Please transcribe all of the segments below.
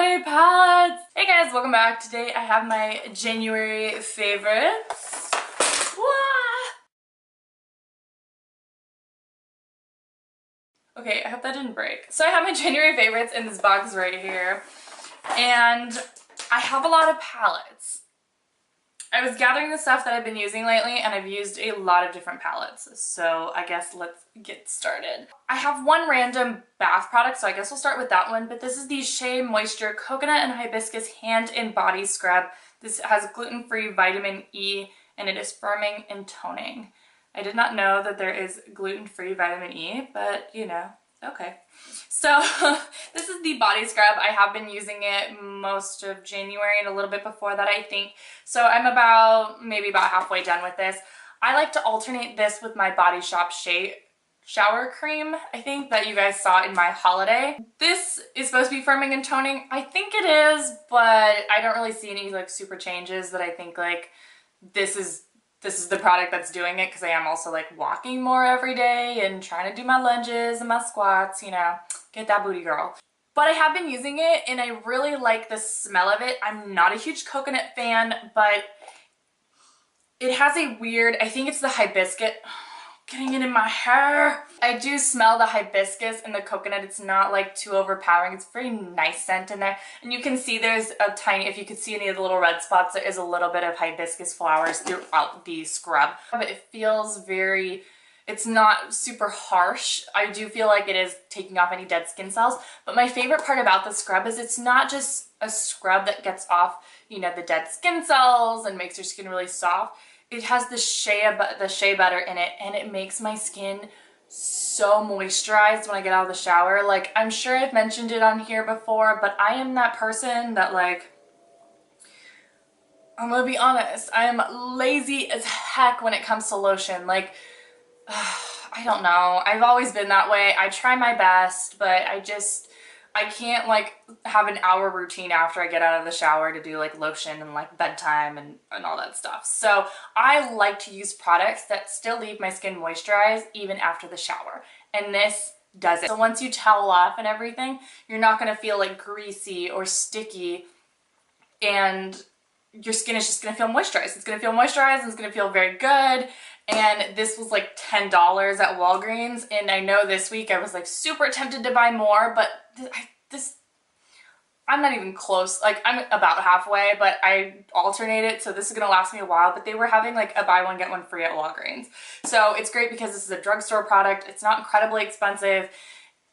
my palettes! Hey guys, welcome back. Today I have my January favorites. Okay, I hope that didn't break. So I have my January favorites in this box right here. And I have a lot of palettes. I was gathering the stuff that I've been using lately and I've used a lot of different palettes. So I guess let's get started. I have one random bath product, so I guess we'll start with that one. But this is the Shea Moisture Coconut and Hibiscus Hand and Body Scrub. This has gluten-free vitamin E and it is firming and toning. I did not know that there is gluten-free vitamin E, but you know, okay. So this is the body scrub. I have been using it most of January and a little bit before that, I think. So I'm maybe about halfway done with this. I like to alternate this with my Body Shop Shea shower cream, I think, that you guys saw in my holiday. This is supposed to be firming and toning. I think it is, but I don't really see any like super changes that I think like this is the product that's doing it, because I am also like walking more every day and trying to do my lunges and my squats, you know, get that booty girl. But I have been using it and I really like the smell of it. I'm not a huge coconut fan, but it has a weird, I think it's the hibiscus, getting it in my hair. I do smell the hibiscus and the coconut. It's not like too overpowering. It's a very nice scent in there. And you can see there's a tiny, if you could see any of the little red spots, there is a little bit of hibiscus flowers throughout the scrub. But it feels very, it's not super harsh. I do feel like it is taking off any dead skin cells. But my favorite part about the scrub is it's not just a scrub that gets off, you know, the dead skin cells and makes your skin really soft. It has the shea butter in it, and it makes my skin so moisturized when I get out of the shower. Like, I'm sure I've mentioned it on here before, but I am that person that, like, I'm gonna be honest, I am lazy as heck when it comes to lotion. Like, I don't know. I've always been that way. I try my best, but I can't like have an hour routine after I get out of the shower to do like lotion and like bedtime and all that stuff. So I like to use products that still leave my skin moisturized even after the shower. And this does it. So once you towel off and everything, you're not going to feel like greasy or sticky, and your skin is just going to feel moisturized. It's going to feel moisturized and it's going to feel very good. And this was like $10 at Walgreens, and I know this week I was like super tempted to buy more, but I'm not even close. Like, I'm about halfway, but I alternate it, so this is gonna last me a while. But they were having like a buy one get one free at Walgreens, so it's great because this is a drugstore product. It's not incredibly expensive.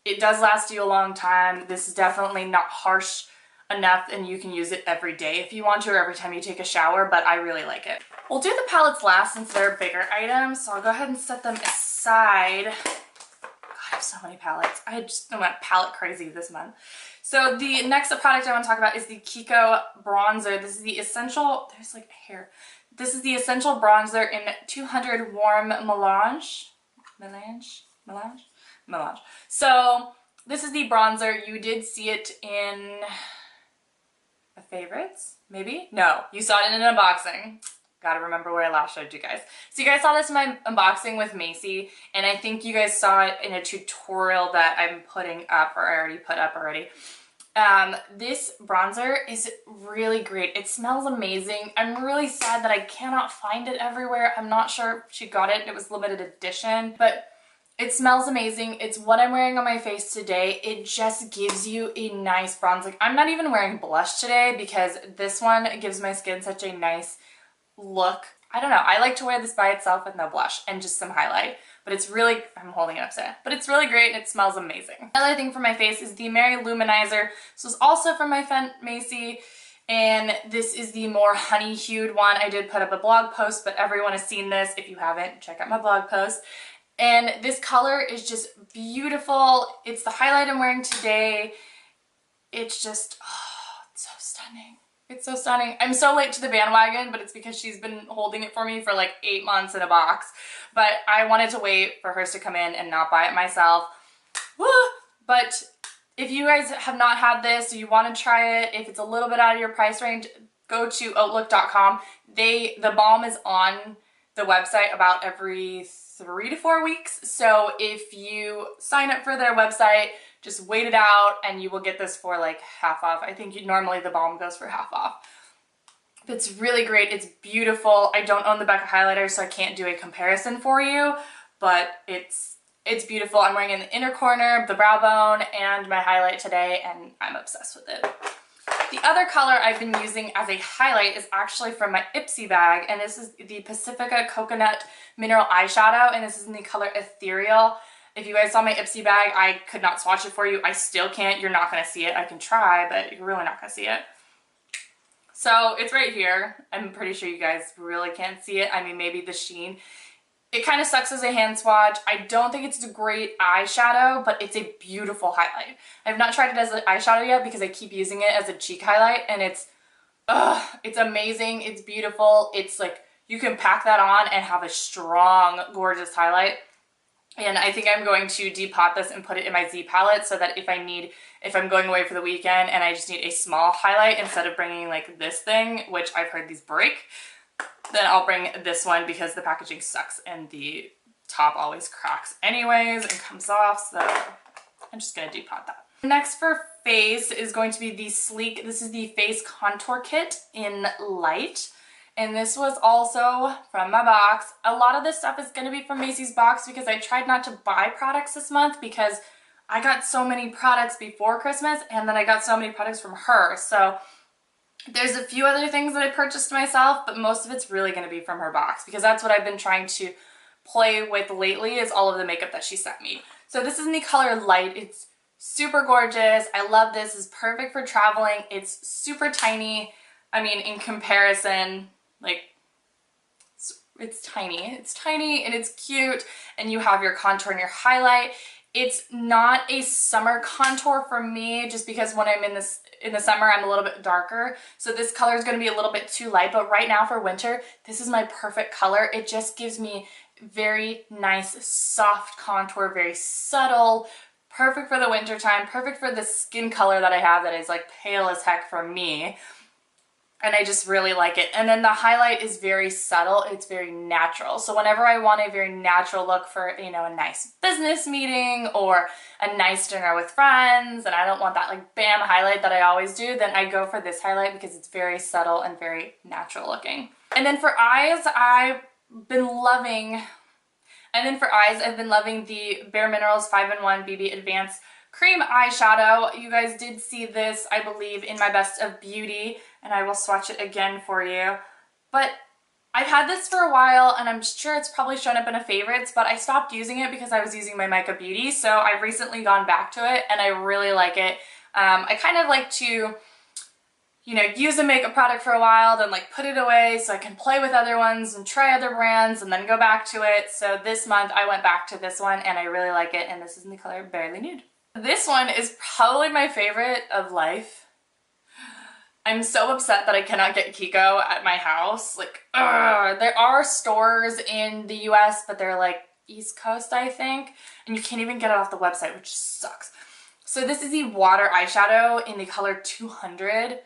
It does last you a long time. This is definitely not harsh enough, and you can use it every day if you want to, or every time you take a shower, but I really like it. We'll do the palettes last since they're bigger items, so I'll go ahead and set them aside. God, I have so many palettes. I just went palette crazy this month. So the next product I want to talk about is the Kiko bronzer. This is the essential, there's like hair. This is the essential bronzer in 200 warm Melange. So this is the bronzer. You did see it in the favorites, maybe? No, you saw it in an unboxing. Gotta remember where I last showed you guys. So you guys saw this in my unboxing with Macy, and I think you guys saw it in a tutorial that I'm putting up, or I already put up already. This bronzer is really great. It smells amazing. I'm really sad that I cannot find it everywhere. I'm not sure if she got it. It was limited edition, but it smells amazing. It's what I'm wearing on my face today. It just gives you a nice bronze. Like, I'm not even wearing blush today because this one gives my skin such a nice look. I don't know. I like to wear this by itself with no blush and just some highlight, but it's really, I'm holding it upside, but it's really great and it smells amazing. Another thing for my face is the Mary Luminizer. This was also from my friend Macy, and this is the more honey hued one. I did put up a blog post, but everyone has seen this. If you haven't, check out my blog post. And this color is just beautiful. It's the highlight I'm wearing today. It's just, oh, it's so stunning. It's so stunning. I'm so late to the bandwagon, but it's because she's been holding it for me for like 8 months in a box. But I wanted to wait for hers to come in and not buy it myself. Woo! But if you guys have not had this, or you want to try it, if it's a little bit out of your price range, go to outlook.com. The balm is on the website about every 3 to 4 weeks. So if you sign up for their website, just wait it out and you will get this for like half off. I think normally the balm goes for half off. It's really great. It's beautiful. I don't own the Becca highlighter, so I can't do a comparison for you, but it's beautiful. I'm wearing it in the inner corner, the brow bone, and my highlight today, and I'm obsessed with it. The other color I've been using as a highlight is actually from my Ipsy bag, and this is the Pacifica Coconut Mineral Eyeshadow, and this is in the color Ethereal. If you guys saw my Ipsy bag, I could not swatch it for you. I still can't. You're not going to see it. I can try, but you're really not going to see it. So it's right here. I'm pretty sure you guys really can't see it. I mean, maybe the sheen. It kind of sucks as a hand swatch. I don't think it's a great eyeshadow, but it's a beautiful highlight. I've not tried it as an eyeshadow yet because I keep using it as a cheek highlight, and it's amazing. It's beautiful. It's like you can pack that on and have a strong, gorgeous highlight. And I think I'm going to depot this and put it in my Z palette so that if I'm going away for the weekend and I just need a small highlight instead of bringing like this thing, which I've heard these break, then I'll bring this one because the packaging sucks and the top always cracks anyways and comes off, so I'm just gonna depot that. Next for face is going to be the Sleek. This is the Face Contour Kit in Light. And this was also from my box. A lot of this stuff is going to be from Macy's box because I tried not to buy products this month because I got so many products before Christmas and then I got so many products from her. So there's a few other things that I purchased myself, but most of it's really going to be from her box because that's what I've been trying to play with lately is all of the makeup that she sent me. So this is in the color Light. It's super gorgeous. I love this. It's perfect for traveling. It's super tiny. I mean, in comparison, like, it's tiny and it's cute, and you have your contour and your highlight. It's not a summer contour for me just because when I'm in the summer I'm a little bit darker, so this color is going to be a little bit too light, but right now for winter this is my perfect color. It just gives me very nice soft contour, very subtle, perfect for the winter time, perfect for the skin color that I have that is like pale as heck for me. And I just really like it. And then the highlight is very subtle. It's very natural. So whenever I want a very natural look for, you know, a nice business meeting or a nice dinner with friends, and I don't want that like bam highlight that I always do, then I go for this highlight because it's very subtle and very natural looking. And then for eyes, I've been loving the Bare Minerals 5-in-1 BB Advanced Cream Eyeshadow. You guys did see this, I believe, in my Best of Beauty, and I will swatch it again for you. But I've had this for a while, and I'm sure it's probably shown up in a favorites, but I stopped using it because I was using my Mica Beauty, so I've recently gone back to it, and I really like it. I kind of like to, you know, use a makeup product for a while, then like put it away so I can play with other ones and try other brands and then go back to it. So this month I went back to this one, and I really like it, and this is in the color Barely Nude. This one is probably my favorite of life. I'm so upset that I cannot get Kiko at my house. Like, there are stores in the US, but they're like East Coast, I think, and you can't even get it off the website, which sucks. So this is the Water Eyeshadow in the color 200.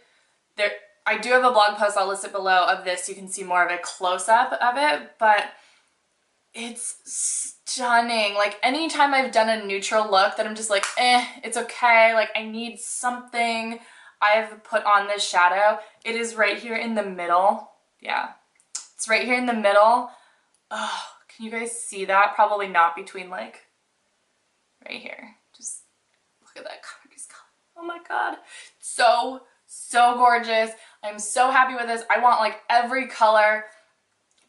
I do have a blog post, I'll list it below, of this. You can see more of a close-up of it, but it's stunning. Like, anytime I've done a neutral look that I'm just like, it's okay, like I need something, I've put on this shadow. It is right here in the middle. Yeah, it's right here in the middle. Oh, can you guys see that? Probably not between like right here. Just look at that gorgeous color. Oh my god. So gorgeous. I'm so happy with this. I want like every color.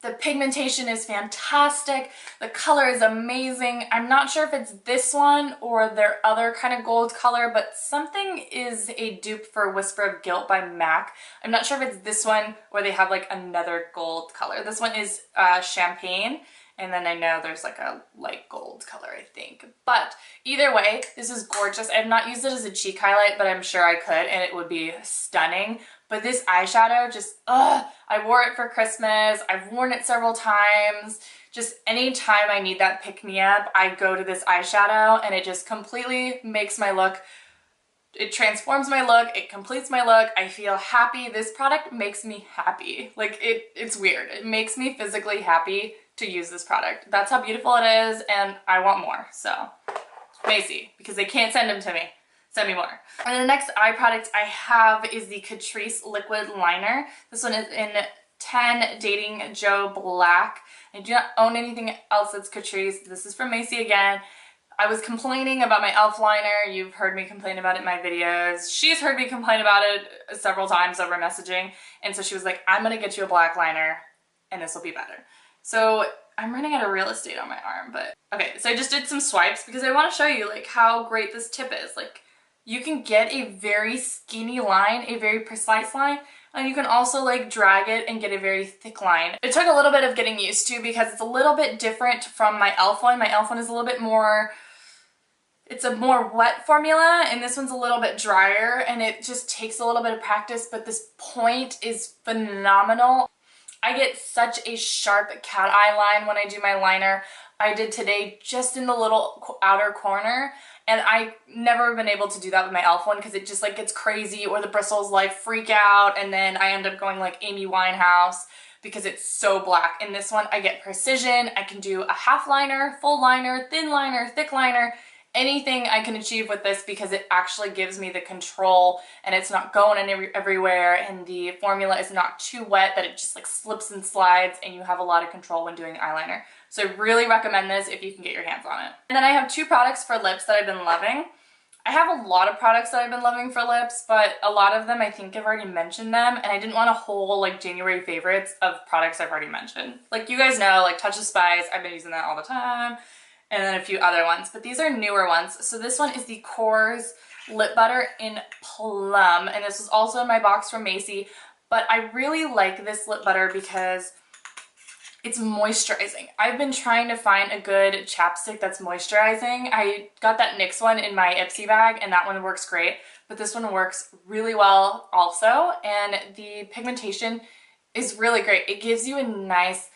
The pigmentation is fantastic. The color is amazing. I'm not sure if it's this one or their other kind of gold color, but something is a dupe for Whisper of Guilt by MAC. I'm not sure if it's this one or they have like another gold color. This one is champagne, and then I know there's like a light gold color, I think. But either way, this is gorgeous. I have not used it as a cheek highlight, but I'm sure I could, and it would be stunning. But this eyeshadow just, I wore it for Christmas. I've worn it several times. Just anytime I need that pick-me-up, I go to this eyeshadow, and it just completely makes my look, it transforms my look, it completes my look. I feel happy. This product makes me happy. Like, it's weird. It makes me physically happy to use this product. That's how beautiful it is, and I want more, so Macy, because they can't send them to me. Send me more. And then the next eye product I have is the Catrice Liquid Liner. This one is in 10 Dating Joe Black. I do not own anything else that's Catrice. This is from Macy again. I was complaining about my e.l.f. liner. You've heard me complain about it in my videos. She's heard me complain about it several times over messaging. And so she was like, I'm gonna get you a black liner and this will be better. So I'm running out of real estate on my arm, but okay. So I just did some swipes because I want to show you like how great this tip is. Like you can get a very skinny line, a very precise line, and you can also like drag it and get a very thick line. It took a little bit of getting used to because it's a little bit different from my e.l.f. one. My e.l.f. one is a little bit more, it's a more wet formula, and this one's a little bit drier, and it just takes a little bit of practice, but this point is phenomenal. I get such a sharp cat eye line when I do my liner. I did today just in the little outer corner, and I never been able to do that with my e.l.f. one because it just like gets crazy, or the bristles like freak out, and then I end up going like Amy Winehouse because it's so black. In this one, I get precision. I can do a half liner, full liner, thin liner, thick liner, anything I can achieve with this because it actually gives me the control, and it's not going everywhere, and the formula is not too wet that it just like slips and slides, and you have a lot of control when doing eyeliner. So I really recommend this if you can get your hands on it. And then I have two products for lips that I've been loving. I have a lot of products that I've been loving for lips, but a lot of them I think I've already mentioned them, and I didn't want a whole like January favorites of products I've already mentioned. Like you guys know, like Touch of Spice, I've been using that all the time. And then a few other ones, but these are newer ones. So this one is the Kors Lip Butter in Plum, and this was also in my box from Macy, but I really like this lip butter because it's moisturizing. I've been trying to find a good chapstick that's moisturizing. I got that NYX one in my Ipsy bag, and that one works great, but this one works really well also, and the pigmentation is really great. It gives you a nice,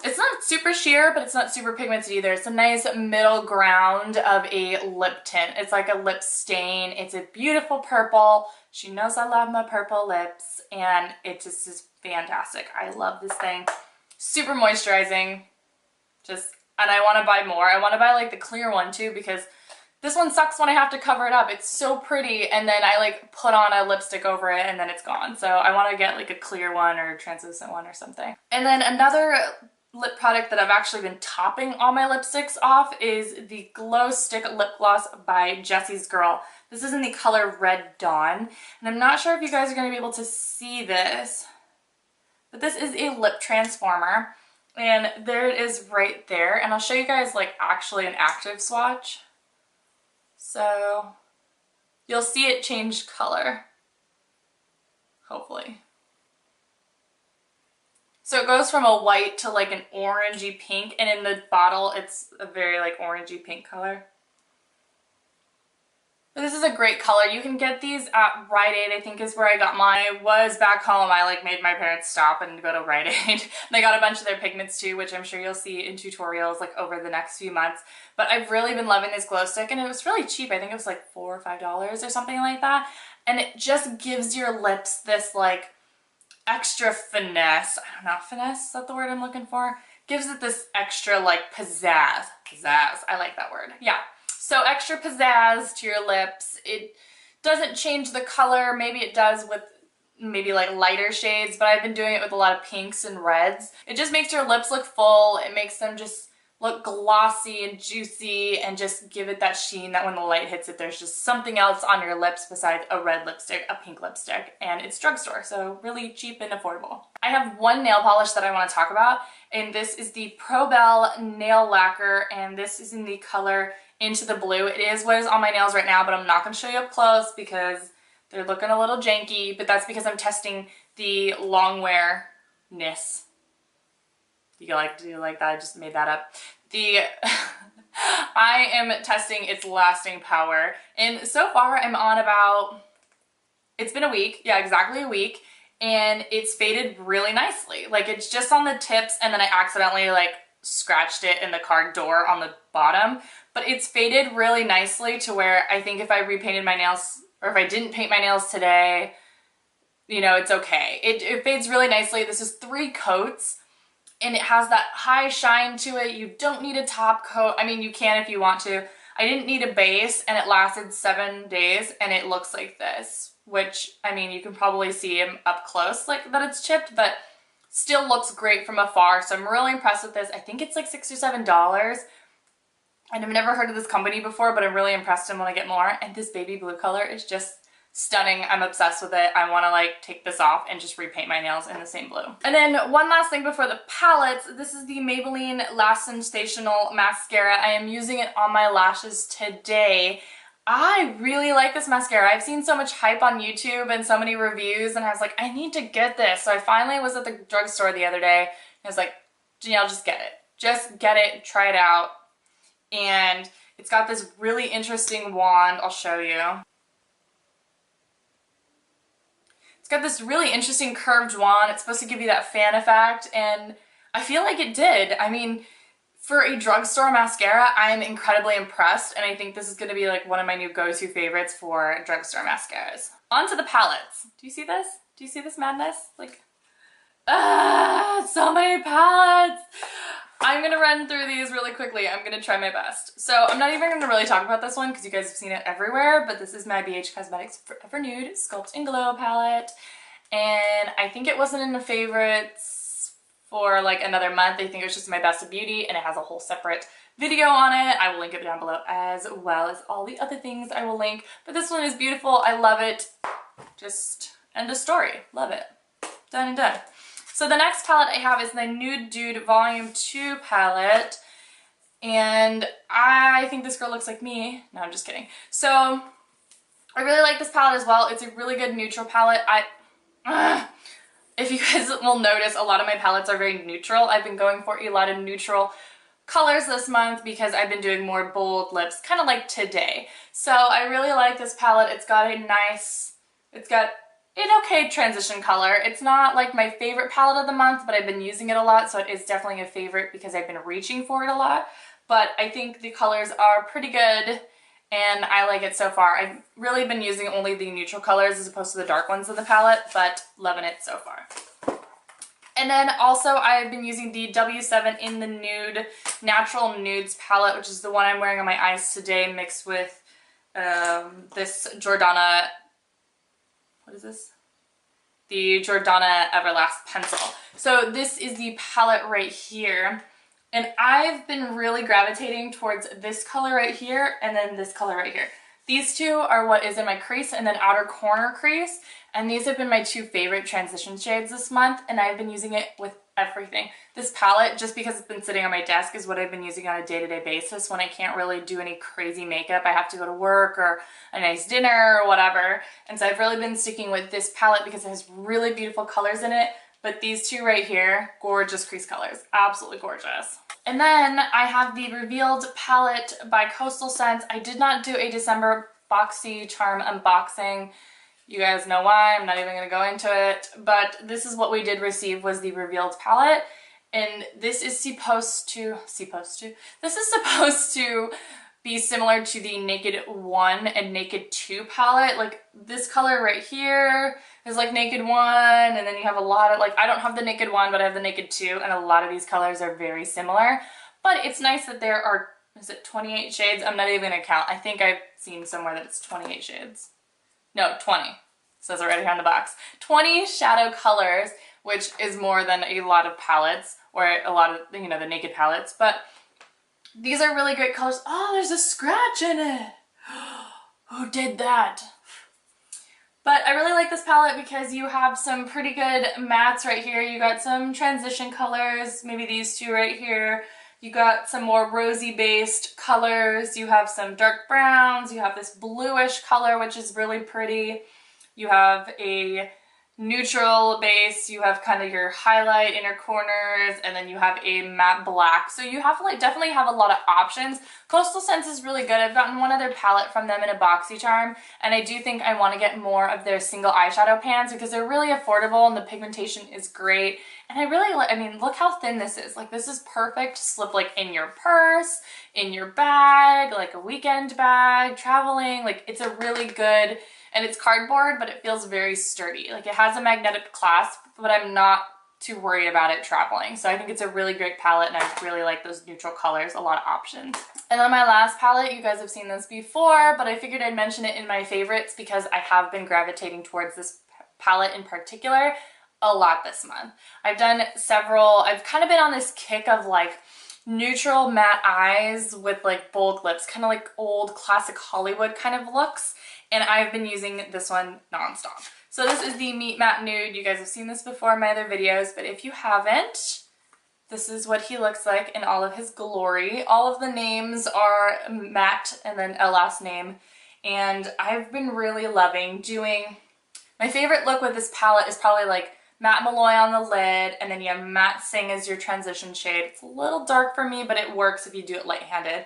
it's not super sheer, but it's not super pigmented either. It's a nice middle ground of a lip tint. It's like a lip stain. It's a beautiful purple. She knows I love my purple lips, and it just is fantastic. I love this thing. Super moisturizing. And I want to buy more. I want to buy like the clear one too, because this one sucks when I have to cover it up. It's so pretty, and then I like put on a lipstick over it and then it's gone. So I want to get like a clear one or a translucent one or something. And then another lip product that I've actually been topping all my lipsticks off is the Glow Stick Lip Gloss by Jessie's Girl. This is in the color Red Dawn, and I'm not sure if you guys are going to be able to see this, but this is a lip transformer, and there it is right there, and I'll show you guys like actually an active swatch. So you'll see it change color, hopefully. So it goes from a white to like an orangey pink, and in the bottle it's a very like orangey pink color. But this is a great color. You can get these at Rite Aid, I think is where I got mine. I was back home. I like made my parents stop and go to Rite Aid. They got a bunch of their pigments too, which I'm sure you'll see in tutorials like over the next few months. But I've really been loving this glow stick, and it was really cheap. I think it was like $4 or $5 or something like that. And it just gives your lips this like extra finesse. I don't know, finesse, is that the word I'm looking for? Gives it this extra like pizzazz. I like that word. Yeah. So extra pizzazz to your lips. It doesn't change the color. Maybe it does with maybe like lighter shades, but I've been doing it with a lot of pinks and reds. It just makes your lips look full. It makes them just look glossy and juicy, and just give it that sheen that when the light hits it, there's just something else on your lips besides a red lipstick, a pink lipstick, and it's drugstore, so really cheap and affordable. I have one nail polish that I want to talk about, and this is the Pro Bell Nail Lacquer, and this is in the color Into the Blue. It is what is on my nails right now, but I'm not going to show you up close because they're looking a little janky, but that's because I'm testing the long wear-ness. Do you like that? I just made that up. I am testing its lasting power, and so far I'm on about, it's been a week, yeah, exactly a week, and it's faded really nicely. Like, it's just on the tips, and then I accidentally like scratched it in the car door on the bottom, but it's faded really nicely to where I think if I repainted my nails, or if I didn't paint my nails today, you know, it's okay. It fades really nicely. This is 3 coats, and it has that high shine to it. You don't need a top coat. I mean, you can if you want to. I didn't need a base and it lasted 7 days and it looks like this, which, I mean, you can probably see up close like that it's chipped, but still looks great from afar. So I'm really impressed with this. I think it's like $6 or $7. And I've never heard of this company before, but I'm really impressed and want to get more. And this baby blue color is just stunning. I'm obsessed with it. I want to like take this off and just repaint my nails in the same blue. And then one last thing before the palettes. This is the Maybelline Lash Sensational Mascara. I am using it on my lashes today. I really like this mascara. I've seen so much hype on YouTube and so many reviews, and I was like, I need to get this. So I finally was at the drugstore the other day and I was like, Danielle, just get it. Just get it, try it out. And it's got this really interesting wand. I'll show you. It's got this really interesting curved wand. It's supposed to give you that fan effect, and I feel like it did. I mean, for a drugstore mascara, I'm incredibly impressed, and I think this is going to be like one of my new go-to favorites for drugstore mascaras. On to the palettes. Do you see this? Do you see this madness? Like, so many palettes! I'm gonna run through these really quickly. I'm gonna try my best. So I'm not even gonna really talk about this one because you guys have seen it everywhere, but this is my BH Cosmetics Forever Nude Sculpt and Glow palette. And I think it wasn't in the favorites for like another month. I think it was just my best of beauty, and it has a whole separate video on it. I will link it down below, as well as all the other things I will link. But this one is beautiful. I love it. Just end of story. Love it. Done and done. So the next palette I have is the Nude Dude Volume 2 palette, and I think this girl looks like me. No, I'm just kidding. So I really like this palette as well. It's a really good neutral palette. If you guys will notice, a lot of my palettes are very neutral. I've been going for a lot of neutral colors this month because I've been doing more bold lips, kind of like today. So I really like this palette. It's got a nice, it's got an okay transition color. It's not like my favorite palette of the month, but I've been using it a lot, so it is definitely a favorite because I've been reaching for it a lot. But I think the colors are pretty good, and I like it so far. I've really been using only the neutral colors as opposed to the dark ones of the palette, but loving it so far. And then also I've been using the W7 in the Nude Natural Nudes palette, which is the one I'm wearing on my eyes today, mixed with this Jordana, what is this? The Jordana Everlast pencil. So this is the palette right here. And I've been really gravitating towards this color right here and then this color right here. These two are what is in my crease and then outer corner crease. And these have been my two favorite transition shades this month, and I've been using it with everything. This palette, just because it's been sitting on my desk, is what I've been using on a day-to-day basis when I can't really do any crazy makeup. I have to go to work or a nice dinner or whatever. And so I've really been sticking with this palette because it has really beautiful colors in it. But these two right here, gorgeous crease colors. Absolutely gorgeous. And then I have the Revealed palette by Coastal Scents. I did not do a December BoxyCharm unboxing. You guys know why, I'm not even going to go into it, but this is what we did receive, was the Revealed palette, and this is supposed to be similar to the Naked 1 and Naked 2 palette. Like this color right here is like Naked 1, and then you have a lot of, like, I don't have the Naked 1, but I have the Naked 2, and a lot of these colors are very similar, but it's nice that there are, is it 28 shades? I'm not even going to count. I think I've seen somewhere that it's 28 shades. No, 20. It says it right here on the box. 20 shadow colors, which is more than a lot of palettes, or a lot of, you know, the Naked palettes. But these are really great colors. Oh, there's a scratch in it. Who did that? But I really like this palette because you have some pretty good mattes right here. You got some transition colors, maybe these two right here. You got some more rosy based colors. You have some dark browns. You have this bluish color, which is really pretty. You have a neutral base. You have kind of your highlight inner corners, and then you have a matte black. So you have like definitely have a lot of options. Coastal Scents is really good. I've gotten one other palette from them in a BoxyCharm, and I do think I want to get more of their single eyeshadow pans because they're really affordable and the pigmentation is great. And I really like, I mean, look how thin this is. Like, this is perfect to slip like in your purse, in your bag, like a weekend bag, traveling. Like, it's a really good, and it's cardboard, but it feels very sturdy. Like, it has a magnetic clasp, but I'm not to worry about it traveling. So I think it's a really great palette, and I really like those neutral colors, a lot of options. And then my last palette, you guys have seen this before, but I figured I'd mention it in my favorites because I have been gravitating towards this palette in particular a lot this month. I've done several, I've kind of been on this kick of like neutral matte eyes with like bold lips, kind of like old classic Hollywood kind of looks, and I've been using this one nonstop. So this is the Meat Matte Nude. You guys have seen this before in my other videos, but if you haven't, this is what he looks like in all of his glory. All of the names are Matt and then a last name, and I've been really loving doing, my favorite look with this palette is probably like Matte Malloy on the lid, and then you have Matte Sing as your transition shade. It's a little dark for me, but it works if you do it light-handed.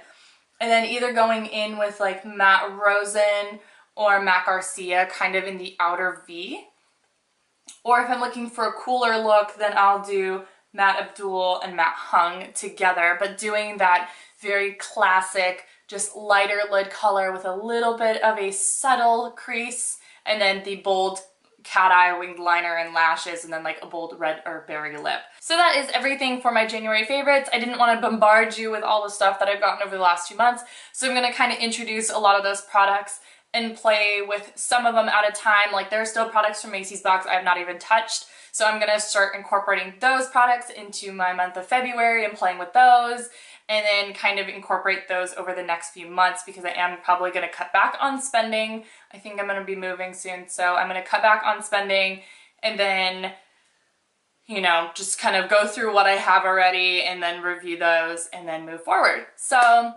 And then either going in with like Matte Rosen or Matte Garcia kind of in the outer V. Or if I'm looking for a cooler look, then I'll do Matte Abdul and Matte Hung together, but doing that very classic, just lighter lid color with a little bit of a subtle crease, and then the bold cat eye winged liner and lashes, and then like a bold red or berry lip. So that is everything for my January favorites. I didn't want to bombard you with all the stuff that I've gotten over the last 2 months, so I'm going to kind of introduce a lot of those products and play with some of them at a time. Like there are still products from Macy's box I have not even touched, so I'm going to start incorporating those products into my month of February and playing with those, and then kind of incorporate those over the next few months because I am probably going to cut back on spending. I think I'm going to be moving soon, so I'm going to cut back on spending and then, you know, just kind of go through what I have already and then review those and then move forward. So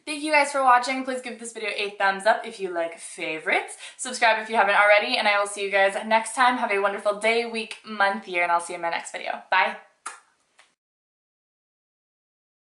thank you guys for watching. Please give this video a thumbs up if you like favorites. Subscribe if you haven't already, and I will see you guys next time. Have a wonderful day, week, month, year, and I'll see you in my next video. Bye!